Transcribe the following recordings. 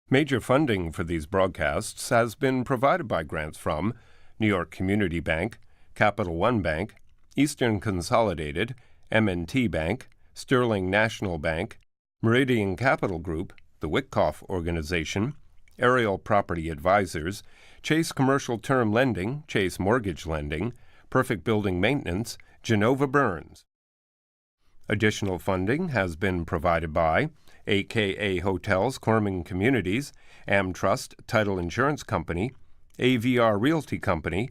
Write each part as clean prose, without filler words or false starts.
Major funding for these broadcasts has been provided by grants from New York Community Bank, Capital One Bank, Eastern Consolidated, M&T Bank, Sterling National Bank, Meridian Capital Group, the Witkoff Organization, Ariel Property Advisors, Chase Commercial Term Lending, Chase Mortgage Lending, Perfect Building Maintenance, Genova Burns. Additional funding has been provided by AKA Hotels Corming Communities, AmTrust Title Insurance Company, AVR Realty Company,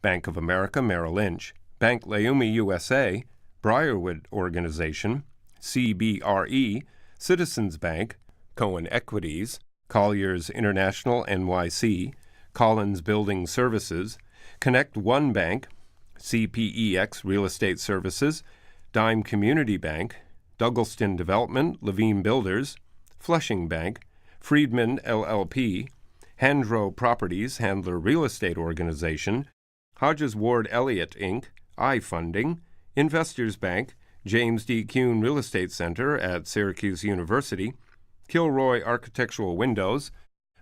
Bank of America Merrill Lynch, Bank Leumi USA, Briarwood Organization, CBRE, Citizens Bank, Cohen Equities, Colliers International NYC, Collins Building Services, Connect One Bank, CPEX Real Estate Services, Dime Community Bank, Douglaston Development, Levine Builders, Flushing Bank, Friedman LLP, Handro Properties Handler Real Estate Organization, Hodges Ward Elliott Inc., iFunding, Investors Bank, James D. Kuhn Real Estate Center at Syracuse University, Kilroy Architectural Windows,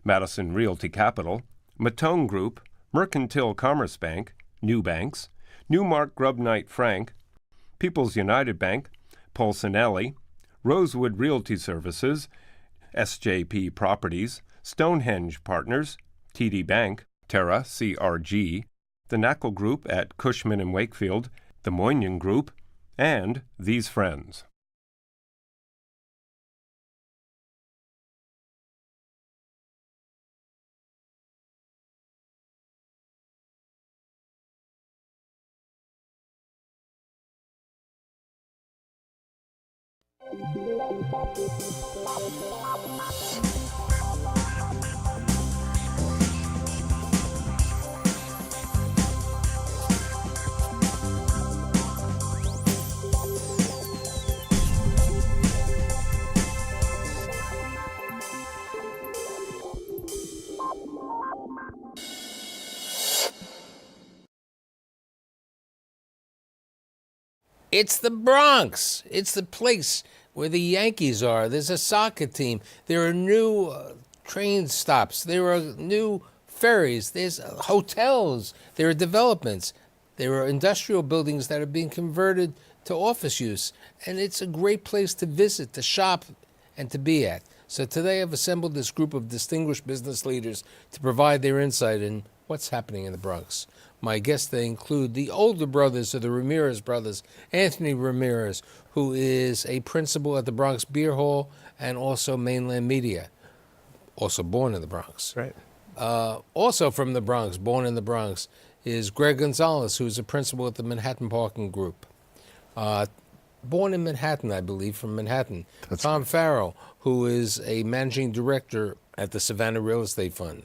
Madison Realty Capital, Matone Group, Mercantile Commerce Bank, New Banks, Newmark Grubb Knight Frank, People's United Bank, Polsonelli, Rosewood Realty Services, SJP Properties, Stonehenge Partners, TD Bank, Terra CRG, the Knackle Group at Cushman and Wakefield, the Moynihan Group, and These Friends. It's the Bronx. It's the place where the Yankees are. There's a soccer team. There are new train stops. There are new ferries. There's hotels. There are developments. There are industrial buildings that are being converted to office use. And it's a great place to visit, to shop, and to be at. So today I've assembled this group of distinguished business leaders to provide their insight in what's happening in the Bronx. My guests, they include the older brothers of the Ramirez brothers, Anthony Ramirez, who is a principal at the Bronx Beer Hall and also Mainland Media, also born in the Bronx. Right. Also from the Bronx, born in the Bronx, is Greg Gonzalez, who's a principal at the Manhattan Parking Group. Born in Manhattan, I believe, from Manhattan. Tom Farrell, who is a managing director at the Savanna Real Estate Fund.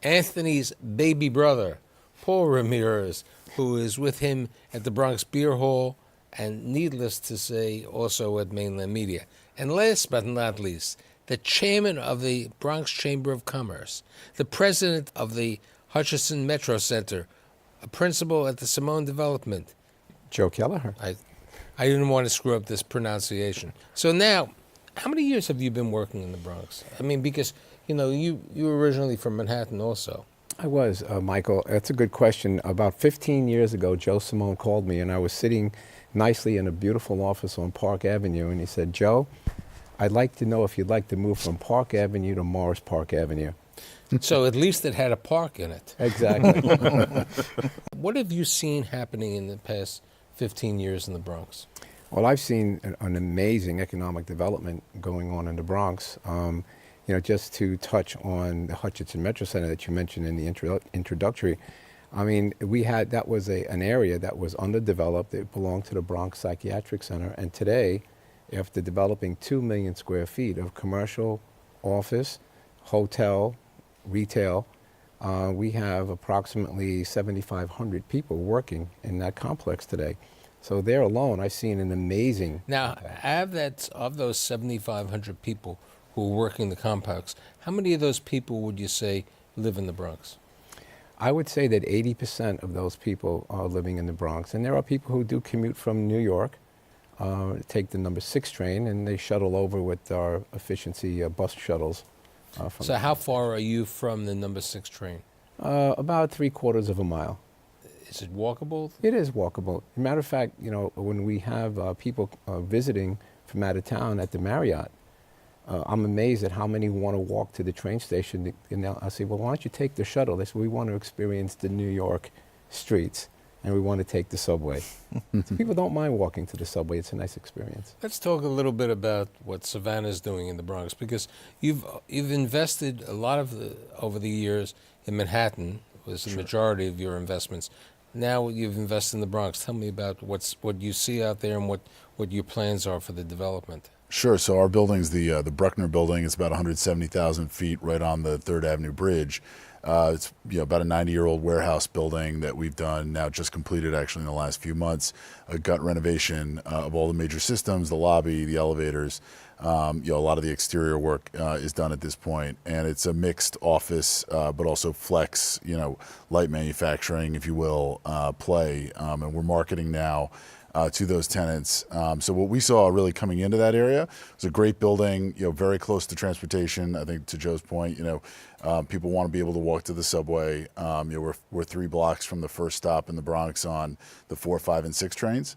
Anthony's baby brother, Paul Ramirez, who is with him at the Bronx Beer Hall and, needless to say, also at Mainland Media. And last but not least, the chairman of the Bronx Chamber of Commerce, the president of the Hutchison Metro Center, a principal at the Simone Development. Joe Kelleher. I didn't want to screw up this pronunciation. So now, how many years have you been working in the Bronx? I mean, because, you know, you were originally from Manhattan also. I was, Michael. That's a good question. About 15 years ago, Joe Simone called me, and I was sitting nicely in a beautiful office on Park Avenue, and he said, Joe, I'd like to know if you'd like to move from Park Avenue to Morris Park Avenue. So at least it had a park in it. Exactly. What have you seen happening in the past 15 years in the Bronx? Well, I've seen an amazing economic development going on in the Bronx. You know, just to touch on the Hutchison Metro Center that you mentioned in the introductory, I mean, that was an area that was underdeveloped. It belonged to the Bronx Psychiatric Center. And today, after developing 2 million square feet of commercial, office, hotel, retail, we have approximately 7,500 people working in that complex today. So there alone, I've seen an amazing impact. Of those 7,500 people who are working the complex, how many of those people would you say live in the Bronx? I would say that 80% of those people are living in the Bronx. And there are people who do commute from New York, take the number 6 train, and they shuttle over with our efficiency bus shuttles So how far are you from the number 6 train? About 3/4 of a mile. Is it walkable? It is walkable. Matter of fact, when we have people visiting from out of town at the Marriott, I'm amazed at how many want to walk to the train station. And I say, well, why don't you take the shuttle? They say, we want to experience the New York streets, and we want to take the subway. So people don't mind walking to the subway. It's a nice experience. Let's talk a little bit about what Savanna is doing in the Bronx, because you've invested a lot over the years in Manhattan, was the majority of your investments. Now you've invested in the Bronx. Tell me about what you see out there and what your plans are for the development. Sure. So our building's the Bruckner building. It's about 170,000 feet right on the 3rd Avenue Bridge. It's about a 90-year-old warehouse building that we've done now, just completed actually in the last few months, a gut renovation of all the major systems, the lobby, the elevators. A lot of the exterior work is done at this point, and it's a mixed office, but also flex, light manufacturing, if you will, play. And we're marketing now to those tenants. So what we saw really coming into that area was a great building, very close to transportation. I think to Joe's point, people want to be able to walk to the subway. We're 3 blocks from the first stop in the Bronx on the 4, 5, and 6 trains,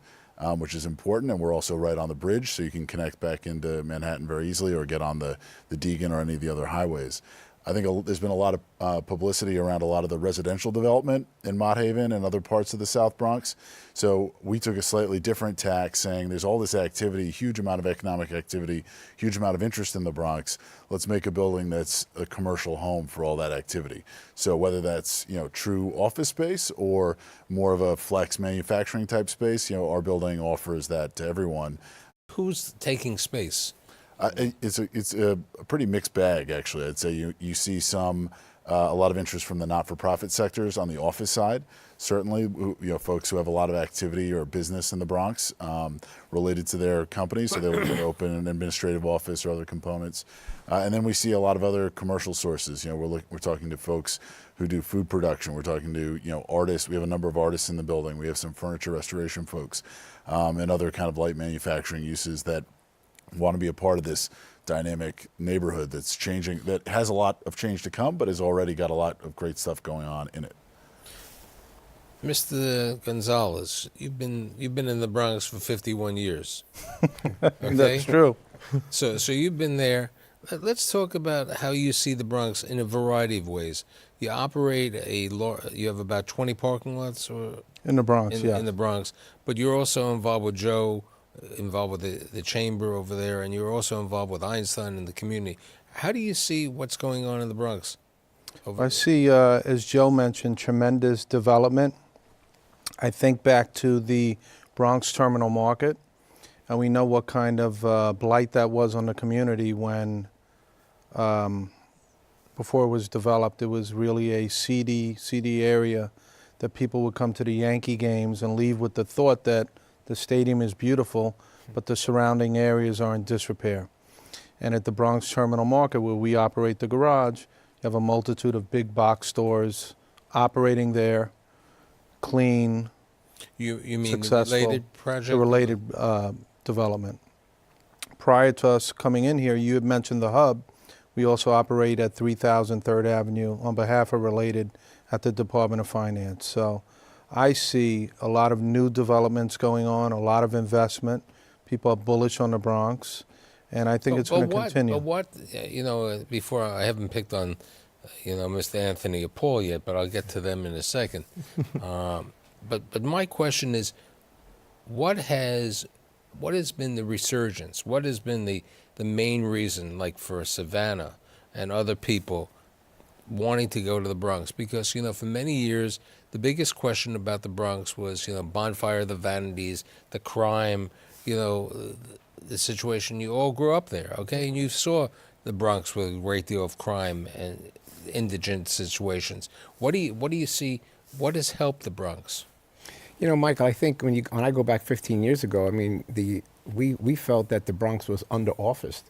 which is important. And we're also right on the bridge, so you can connect back into Manhattan very easily or get on the Deegan or any of the other highways. I think there's been a lot of publicity around a lot of the residential development in Mott Haven and other parts of the South Bronx. So we took a slightly different tack, saying there's all this activity, huge amount of economic activity, huge amount of interest in the Bronx. Let's make a building that's a commercial home for all that activity. So whether that's true office space or more of a flex manufacturing type space, our building offers that to everyone. Who's taking space? It's a pretty mixed bag, actually. I'd say you see a lot of interest from the not-for-profit sectors on the office side. Certainly, folks who have a lot of activity or business in the Bronx related to their company, so they're looking to open an administrative office or other components. And then we see a lot of other commercial sources. We're talking to folks who do food production. We're talking to artists. We have a number of artists in the building. We have some furniture restoration folks and other kind of light manufacturing uses that want to be a part of this dynamic neighborhood that's changing, that has a lot of change to come, but has already got a lot of great stuff going on in it. Mr. Gonzalez, you've been in the Bronx for 51 years. Okay? That's true. So you've been there. Let's talk about how you see the Bronx in a variety of ways. You operate you have about 20 parking lots In the Bronx, yeah. in the Bronx, but you're also involved with Joe, involved with the chamber over there, and you're also involved with Einstein and the community. How do you see what's going on in the Bronx? I see, as Joe mentioned, tremendous development. I think back to the Bronx terminal market, and we know what kind of blight that was on the community when, before it was developed, it was really a seedy area that people would come to the Yankee games and leave with the thought that the stadium is beautiful, but the surrounding areas are in disrepair. And at the Bronx Terminal Market, where we operate the garage, you have a multitude of big box stores operating there, clean, You mean successful, the related project? the related development. Prior to us coming in here, you had mentioned the hub. We also operate at 3000 3rd Avenue on behalf of Related at the Department of Finance. So I see a lot of new developments going on, a lot of investment. People are bullish on the Bronx, and I think it's going to continue. But what, before I haven't picked on, Mr. Anthony or Paul yet, but I'll get to them in a second. But my question is, what has been the resurgence? What has been the main reason, like for Savanna and other people wanting to go to the Bronx? Because, for many years, the biggest question about the Bronx was, Bonfire of the Vanities, the crime, the situation. You all grew up there, okay? And you saw the Bronx with a great deal of crime and indigent situations. What do you see? What has helped the Bronx? Michael, I think when I go back 15 years ago, I mean, we felt that the Bronx was under-officed.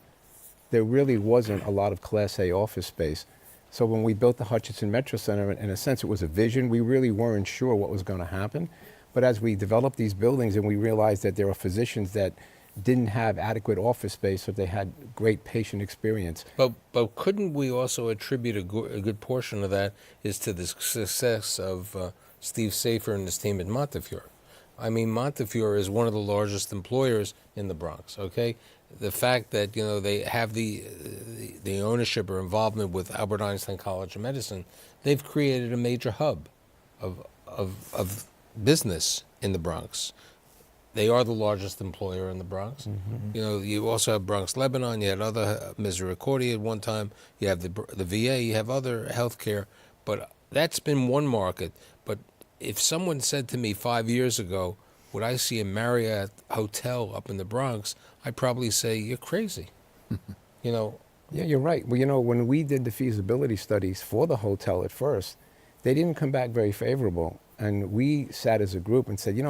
There really wasn't a lot of Class A office space. So when we built the Hutchison Metro Center, in a sense, it was a vision. We really weren't sure what was going to happen. But as we developed these buildings and we realized that there are physicians that didn't have adequate office space, or they had great patient experience. But couldn't we also attribute a good portion of that is to the success of Steve Safer and his team at Montefiore? I mean, Montefiore is one of the largest employers in the Bronx. Okay, the fact that they have the ownership or involvement with Albert Einstein College of Medicine, they've created a major hub of business in the Bronx. They are the largest employer in the Bronx. Mm-hmm. You also have Bronx Lebanon. You had other Misericordia at one time. You have the VA. You have other healthcare. But that's been one market. But if someone said to me 5 years ago, would I see a Marriott hotel up in the Bronx, I'd probably say, you're crazy. Yeah, you're right. Well, when we did the feasibility studies for the hotel at first, they didn't come back very favorable. And we sat as a group and said,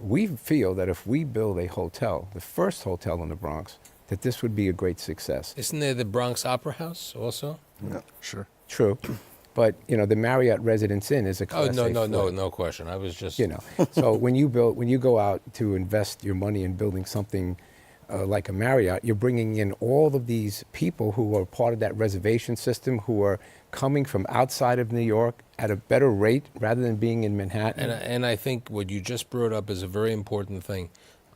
we feel that if we build a hotel, the first hotel in the Bronx, that this would be a great success. Isn't there the Bronx Opera House also? Yeah, sure. True. But, the Marriott Residence Inn is a class A floor. No question. I was just... So when you go out to invest your money in building something like a Marriott, you're bringing in all of these people who are part of that reservation system, who are coming from outside of New York at a better rate rather than being in Manhattan. And I think what you just brought up is a very important thing.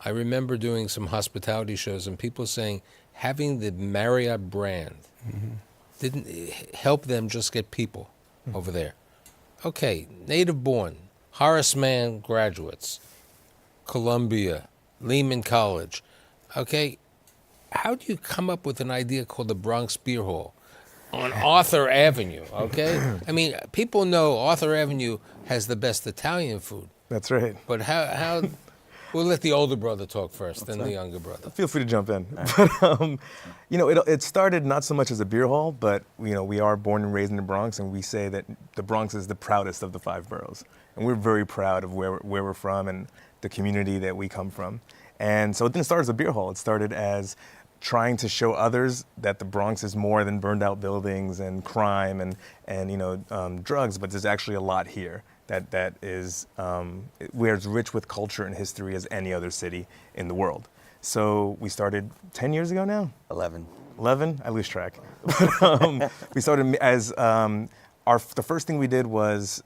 I remember doing some hospitality shows and people saying having the Marriott brand didn't help them just get people over there. Okay, native born, Horace Mann graduates, Columbia, Lehman College. Okay, how do you come up with an idea called the Bronx Beer Hall on Arthur Avenue? Okay, I mean, people know Arthur Avenue has the best Italian food. That's right. But how we'll let the older brother talk first, then the younger brother. Feel free to jump in. But, it started not so much as a beer hall, but, we are born and raised in the Bronx, and we say that the Bronx is the proudest of the 5 boroughs. And we're very proud of where we're from and the community that we come from. And so it didn't start as a beer hall. It started as trying to show others that the Bronx is more than burned out buildings and crime and drugs, but there's actually a lot here that is we're as rich with culture and history as any other city in the world. So we started 10 years ago now? 11. 11? I lose track. But, we started as the first thing we did was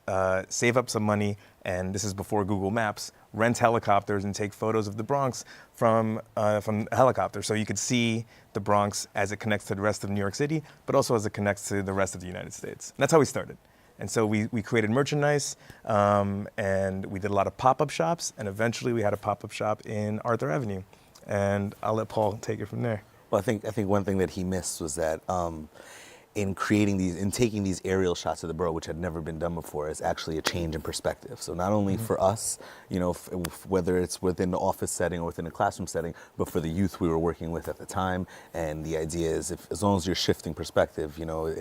save up some money, and this is before Google Maps, rent helicopters and take photos of the Bronx from a helicopter, so you could see the Bronx as it connects to the rest of New York City, but also as it connects to the rest of the United States. And that's how we started. And so we created merchandise, and we did a lot of pop-up shops, and eventually we had a pop-up shop in Arthur Avenue. And I'll let Paul take it from there. Well, I think one thing that he missed was that in taking these aerial shots of the borough, which had never been done before, is actually a change in perspective. So not only for us, whether it's within the office setting or within a classroom setting, but for the youth we were working with at the time. And the idea is, as long as you're shifting perspective, you're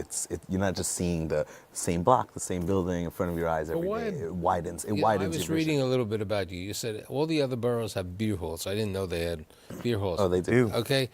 not just seeing the same block, the same building in front of your eyes every day. It widens. It widens. I was reading a little bit about you. You said all the other boroughs have beer halls. I didn't know they had beer halls. Oh, they do. Okay.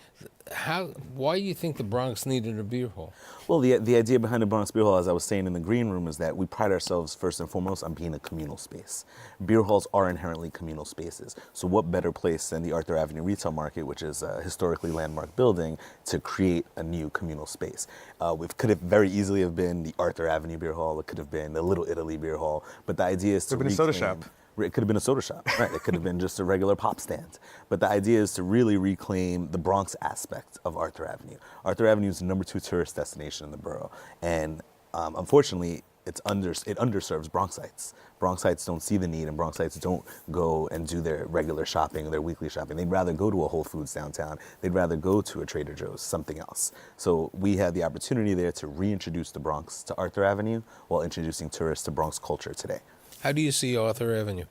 Why do you think the Bronx needed a beer hall? Well, the idea behind the Bronx Beer Hall, as I was saying in the green room, is that we pride ourselves first and foremost on being a communal space. Beer halls are inherently communal spaces. So what better place than the Arthur Avenue Retail Market, which is a historically landmark building, to create a new communal space? It could have very easily have been the Arthur Avenue Beer Hall. It could have been the Little Italy Beer Hall. But the idea is to reclaim... It could have been a soda shop. It could have been a soda shop, right? It could have been just a regular pop stand. But the idea is to really reclaim the Bronx aspect of Arthur Avenue. Arthur Avenue is the #2 tourist destination in the borough. And unfortunately, it underserves Bronxites. Bronxites don't see the need, and Bronxites don't go and do their regular shopping, their weekly shopping. They'd rather go to a Whole Foods downtown. They'd rather go to a Trader Joe's, something else. So we had the opportunity there to reintroduce the Bronx to Arthur Avenue while introducing tourists to Bronx culture today. How do you see Arthur Avenue?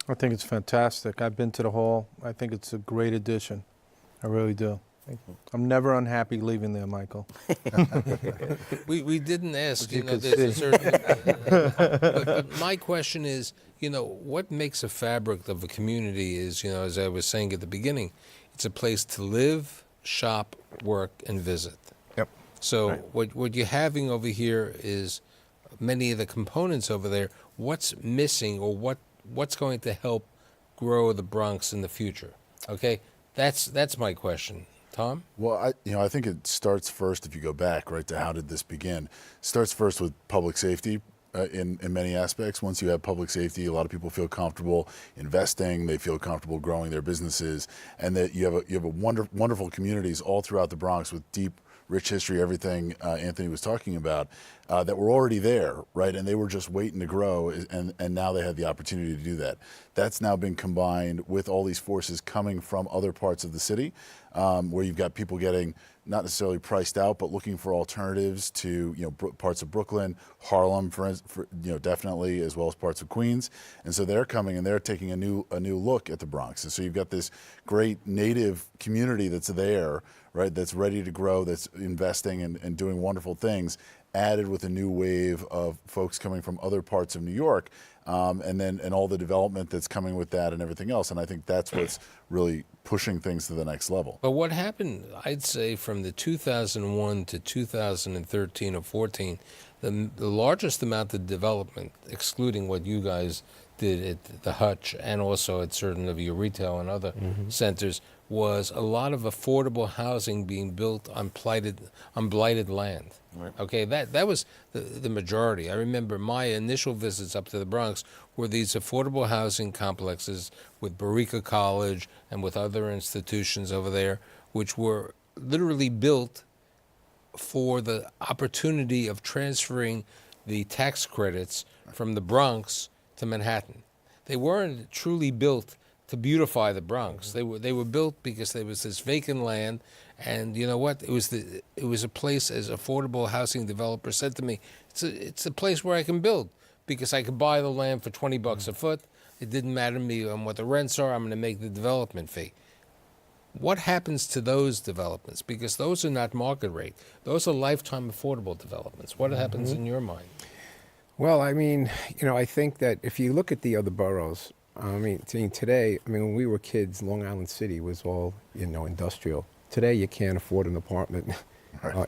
I think it's fantastic. I've been to the hall. I think it's a great addition. I really do. I'm never unhappy leaving there, Michael. We didn't ask. You could there's see. a certain, but my question is, what makes a fabric of a community is, as I was saying at the beginning, it's a place to live, shop, work, and visit. Yep. So Right. what you're having over here is many of the components over there. What's missing, or what's going to help grow the Bronx in the future? Okay, That's my question. Tom? Well, I think it starts first, if you go back, right, to how did this begin? Starts first with public safety in many aspects. Once you have public safety, a lot of people feel comfortable investing, they feel comfortable growing their businesses, and that you have wonderful communities all throughout the Bronx with deep, rich history, everything Anthony was talking about, that were already there, right? And they were just waiting to grow, and now they had the opportunity to do that. That's now been combined with all these forces coming from other parts of the city, where you've got people getting not necessarily priced out, but looking for alternatives to parts of Brooklyn, Harlem, for definitely, as well as parts of Queens. And so they're coming and they're taking a new look at the Bronx. And so you've got this great native community that's there, right? That's ready to grow, that's investing and doing wonderful things, added with a new wave of folks coming from other parts of New York, and all the development that's coming with that and everything else. And I think that's what's really pushing things to the next level. But what happened, I'd say, from the 2001 to 2013 or 14, the largest amount of development, excluding what you guys did at the Hutch and also at certain of your retail and other centers, was a lot of affordable housing being built on blighted land. Right. Okay, that was the majority. I remember my initial visits up to the Bronx were these affordable housing complexes with Barica College and with other institutions over there, which were literally built for the opportunity of transferring the tax credits from the Bronx to Manhattan. They weren't truly built to beautify the Bronx. They were built because there was this vacant land, and you know what? It was a place, as affordable housing developers said to me, it's a place where I can build because I could buy the land for $20 a foot. It didn't matter to me what the rents are. I'm going to make the development fee. What happens to those developments? Because those are not market rate. Those are lifetime affordable developments. What happens in your mind? Well, I mean, I think that if you look at the other boroughs, today, when we were kids, Long Island City was all, industrial. Today, you can't afford an apartment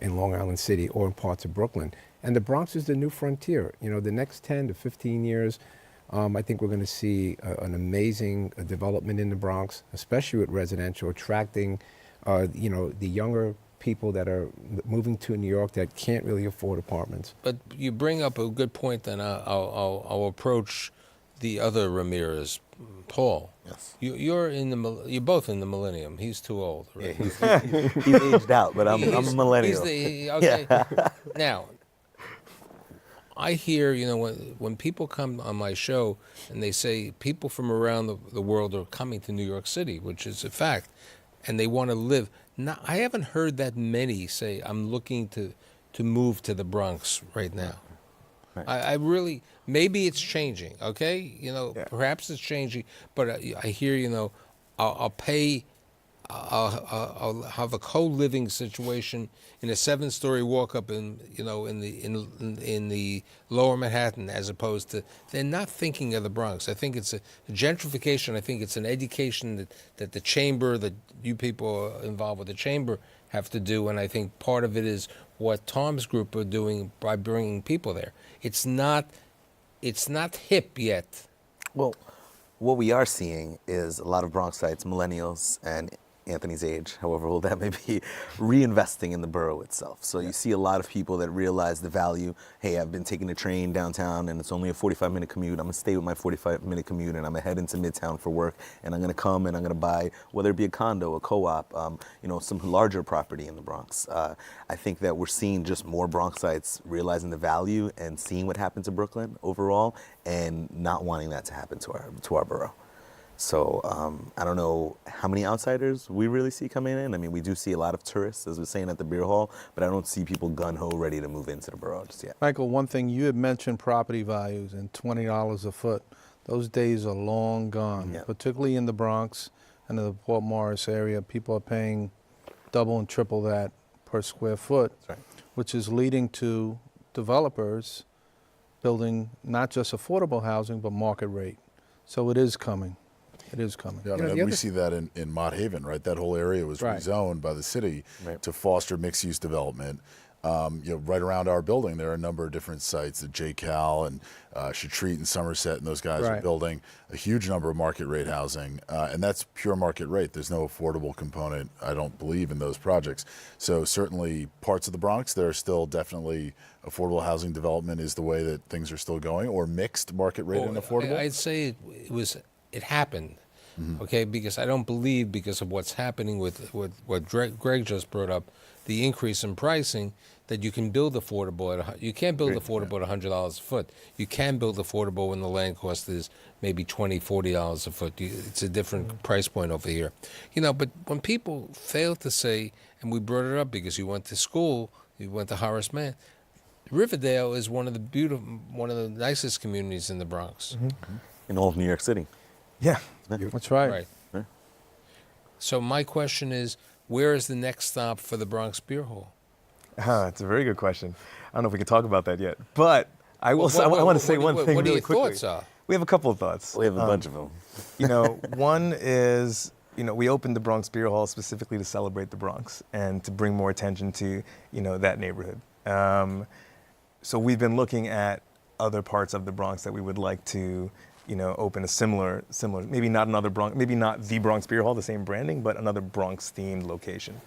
in Long Island City or in parts of Brooklyn. And the Bronx is the new frontier. The next 10 to 15 years, I think we're going to see an amazing development in the Bronx, especially with residential, attracting, the younger people that are moving to New York that can't really afford apartments. But you bring up a good point, and I'll approach the other Ramirez, Paul. Yes. You're both in the millennium. He's too old. Right? Yeah, he's aged out, but I'm a millennial. Okay. Yeah. Now, I hear, when people come on my show and they say people from around the world are coming to New York City, which is a fact, and they want to live. Now, I haven't heard that many say, I'm looking to move to the Bronx right now. Right. I really, maybe it's changing, okay? Perhaps it's changing, but I hear, I'll pay, I'll have a co-living situation in a 7-story walk-up in the lower Manhattan, as opposed to, they're not thinking of the Bronx. I think it's a gentrification. I think it's an education that the chamber, that you people involved with the chamber have to do, and I think part of it is what Tom's group are doing by bringing people there. It's not hip yet. Well, what we are seeing is a lot of Bronxites, millennials, and Anthony's age, however old that may be, reinvesting in the borough itself. So you see a lot of people that realize the value. Hey, I've been taking a train downtown and it's only a 45-minute commute. I'm gonna stay with my 45-minute commute and I'm gonna head into Midtown for work, and I'm gonna come and I'm gonna buy, whether it be a condo, a co-op, some larger property in the Bronx. I think that we're seeing just more Bronxites realizing the value and seeing what happened to Brooklyn overall and not wanting that to happen to our borough. So I don't know how many outsiders we really see coming in. I mean, we do see a lot of tourists, as we're saying at the beer hall, but I don't see people gun-ho ready to move into the borough just yet. Michael, one thing, you had mentioned property values and $20 a foot. Those days are long gone, yeah. Particularly in the Bronx and in the Port Morris area. People are paying double and triple that per square foot, right. Which is leading to developers building not just affordable housing, but market rate. So it is coming. It is coming. Yeah, we see that in Mott Haven, right? That whole area was rezoned by the city to foster mixed-use development. right around our building, there are a number of different sites that JCal and Shatreat and Somerset and those guys are Right. building a huge number of market rate housing, and that's pure market rate. There's no affordable component, I don't believe, in those projects. So certainly parts of the Bronx, there are still definitely affordable housing development is the way that things are still going, or mixed market rate and affordable. I'd say it happened. Okay, because I don't believe, because of what's happening with what Greg just brought up, the increase in pricing, that you can build affordable you can't build affordable at $100 a foot. You can build affordable when the land cost is maybe $20, $40 a foot. It's a different price point over here. But when people fail to say, and we brought it up because you went to school, you went to Horace Mann, Riverdale is one of the nicest communities in the Bronx. In all of New York City. Yeah, that's right. Right. So my question is, where is the next stop for the Bronx Beer Hall? It's a very good question. I don't know if we can talk about that yet, but I will. I want to say one thing what really your quickly. thoughts are? We have a couple of thoughts. We have a bunch of them. One is, we opened the Bronx Beer Hall specifically to celebrate the Bronx and to bring more attention to, that neighborhood. So we've been looking at other parts of the Bronx that we would like to, open a similar, maybe not another Bronx, maybe not the Bronx Beer Hall, the same branding, but another Bronx-themed location.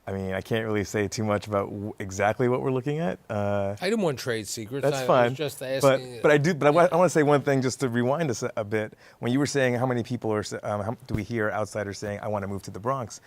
I can't really say too much about exactly what we're looking at. I didn't want trade secrets. That's I fine. was just asking. But I want to say one thing just to rewind us a bit. When you were saying how many people do we hear outsiders saying, I want to move to the Bronx?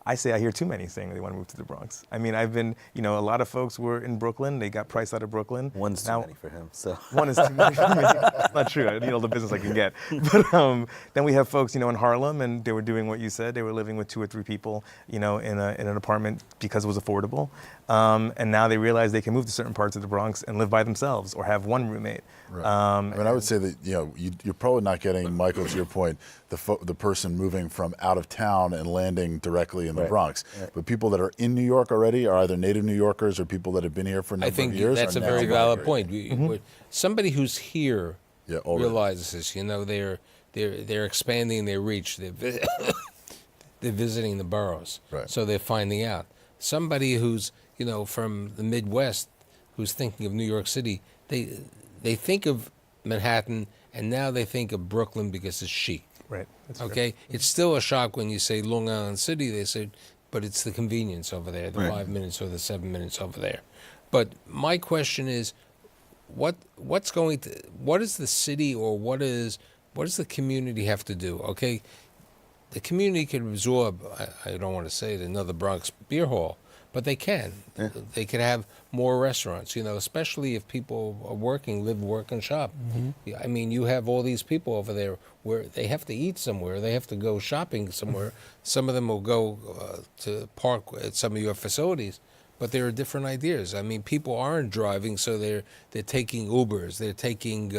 I say I hear too many saying they want to move to the Bronx. I mean, I've been, a lot of folks were in Brooklyn. They got priced out of Brooklyn. One's too many for him. So one is too many for me. That's not true. I need all the business I can get. But then we have folks, in Harlem, and they were doing what you said. They were living with 2 or 3 people, in an apartment because it was affordable. And now they realize they can move to certain parts of the Bronx and live by themselves or have one roommate. Right. I would say that you're probably not getting, Michael, to your point, the person moving from out of town and landing directly in the Bronx. Right. But people that are in New York already are either native New Yorkers or people that have been here for a number of years. I think that's a very valid point. Somebody who's here realizes this. They're expanding their reach. They're visiting the boroughs, so they're finding out. Somebody who's from the Midwest, who's thinking of New York City, they think of Manhattan, and now they think of Brooklyn because it's chic. Right. That's okay. Fair. It's still a shock when you say Long Island City. They say, but it's the convenience over there, the 5 minutes or the 7 minutes over there. But my question is, what is the city, or what does the community have to do? Okay, the community can absorb. I don't want to say it, another Bronx Beer Hall. But they can. Yeah. They could have more restaurants, especially if people are working, live, work, and shop. I mean, you have all these people over there where they have to eat somewhere. They have to go shopping somewhere. Some of them will go to park at some of your facilities. But there are different ideas. I mean, people aren't driving, so they're taking Ubers. They're taking,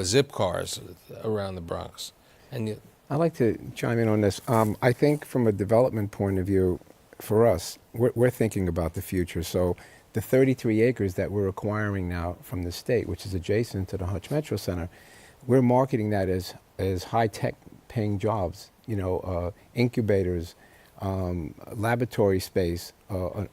zip cars around the Bronx. And I'd like to chime in on this. I think from a development point of view, for us, we're thinking about the future. So the 33 acres that we're acquiring now from the state, which is adjacent to the Hutch Metro Center, we're marketing that as high-tech paying jobs, incubators, laboratory space,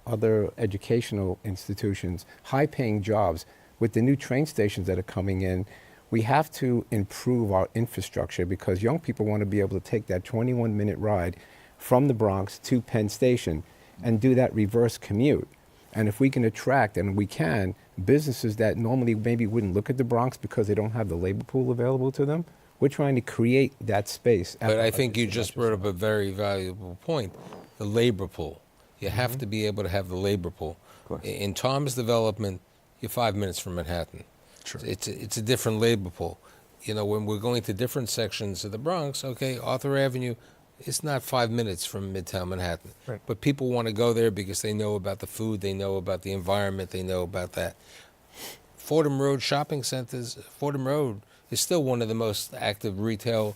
other educational institutions, high-paying jobs. With the new train stations that are coming in, we have to improve our infrastructure because young people want to be able to take that 21-minute ride from the Bronx to Penn Station and do that reverse commute. And if we can attract, and we can, businesses that normally maybe wouldn't look at the Bronx because they don't have the labor pool available to them, we're trying to create that space. But I think you just brought up a very valuable point, the labor pool. You have to be able to have the labor pool. In Tom's development, you're 5 minutes from Manhattan. Sure. It's a different labor pool. When we're going to different sections of the Bronx, Arthur Avenue, it's not 5 minutes from Midtown Manhattan. Right. But people want to go there because they know about the food, they know about the environment, they know about that. Fordham Road shopping centers, Fordham Road is still one of the most active retail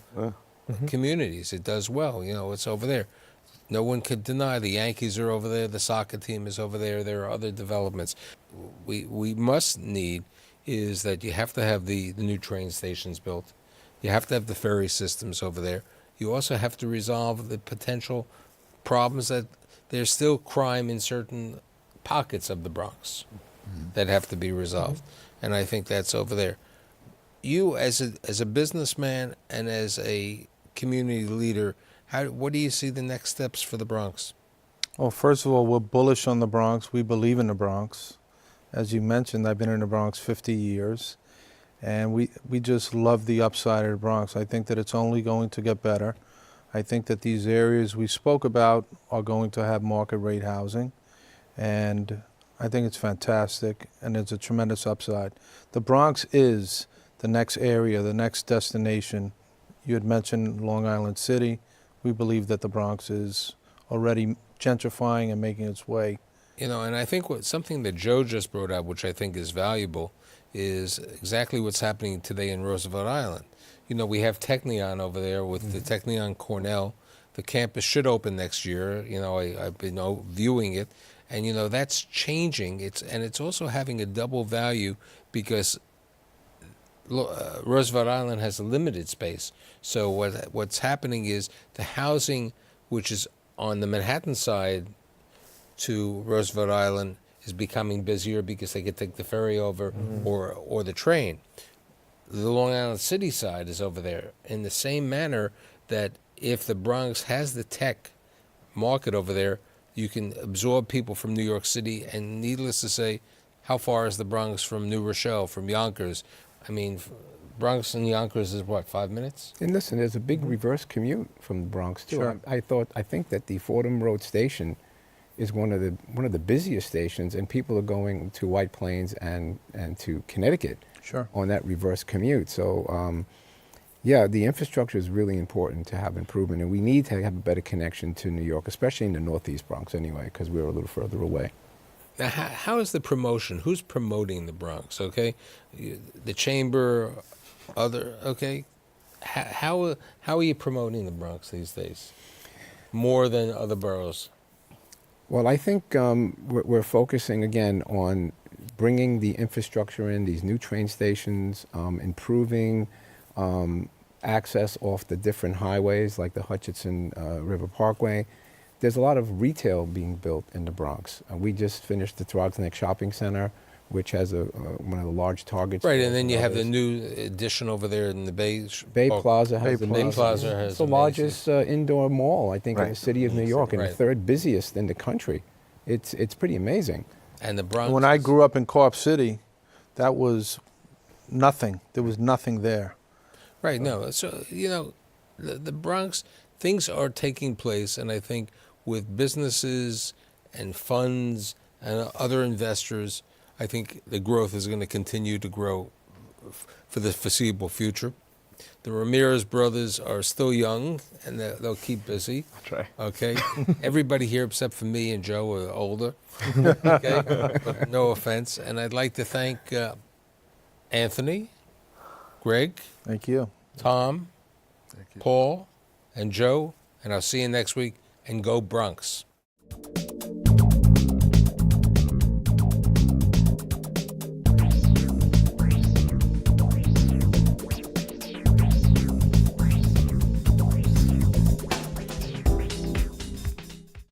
communities. It does well, it's over there. No one could deny the Yankees are over there, the soccer team is over there, there are other developments. We must need is that you have to have the new train stations built. You have to have the ferry systems over there. You also have to resolve the potential problems that there's still crime in certain pockets of the Bronx that have to be resolved. And I think that's over there. You, as a businessman and as a community leader, what do you see the next steps for the Bronx? Well, first of all, we're bullish on the Bronx. We believe in the Bronx. As you mentioned, I've been in the Bronx 50 years, and we just love the upside of the Bronx. I think that it's only going to get better. I think that these areas we spoke about are going to have market rate housing, and I think it's fantastic, and it's a tremendous upside. The Bronx is the next area, the next destination. You had mentioned Long Island City. We believe that the Bronx is already gentrifying and making its way. And I think something that Joe just brought up, which I think is valuable, is exactly what's happening today in Roosevelt Island. We have Technion over there with the Technion Cornell. The campus should open next year. I've been viewing it, and that's changing. It's also having a double value because Roosevelt Island has a limited space. So what's happening is the housing, which is on the Manhattan side to Roosevelt Island, is becoming busier because they could take the ferry over or the train. The Long Island City side is over there in the same manner that if the Bronx has the tech market over there, you can absorb people from New York City, and needless to say, how far is the Bronx from New Rochelle, from Yonkers? I mean, Bronx and Yonkers is what, 5 minutes? And listen, there's a big reverse commute from the Bronx too. Sure. I think that the Fordham Road station is one of the busiest stations, and people are going to White Plains and to Connecticut on that reverse commute. So, the infrastructure is really important to have improvement, and we need to have a better connection to New York, especially in the Northeast Bronx anyway, because we're a little further away. Now, how is the promotion? Who's promoting the Bronx? Okay, the chamber, okay. How are you promoting the Bronx these days? More than other boroughs? Well, I think we're focusing again on bringing the infrastructure in, these new train stations, improving access off the different highways like the Hutchison River Parkway. There's a lot of retail being built in the Bronx. We just finished the Throgs Neck Shopping Center, which has one of the large Targets. Right, and then you have the new addition over there in the Bay. Bay Plaza has has the largest indoor mall, I think, in the city of New York, and Right. the third busiest in the country. It's pretty amazing. And the Bronx. When I grew up in Co-op City, that was nothing. There was nothing there. Right, no. So, the Bronx, things are taking place, and I think with businesses and funds and other investors, I think the growth is going to continue to grow for the foreseeable future. The Ramirez brothers are still young, and they'll keep busy. That's right. Okay? Everybody here except for me and Joe are older. Okay? But no offense. And I'd like to thank Anthony, Greg, Thank you. Tom, Paul, and Joe, and I'll see you next week, and go Bronx.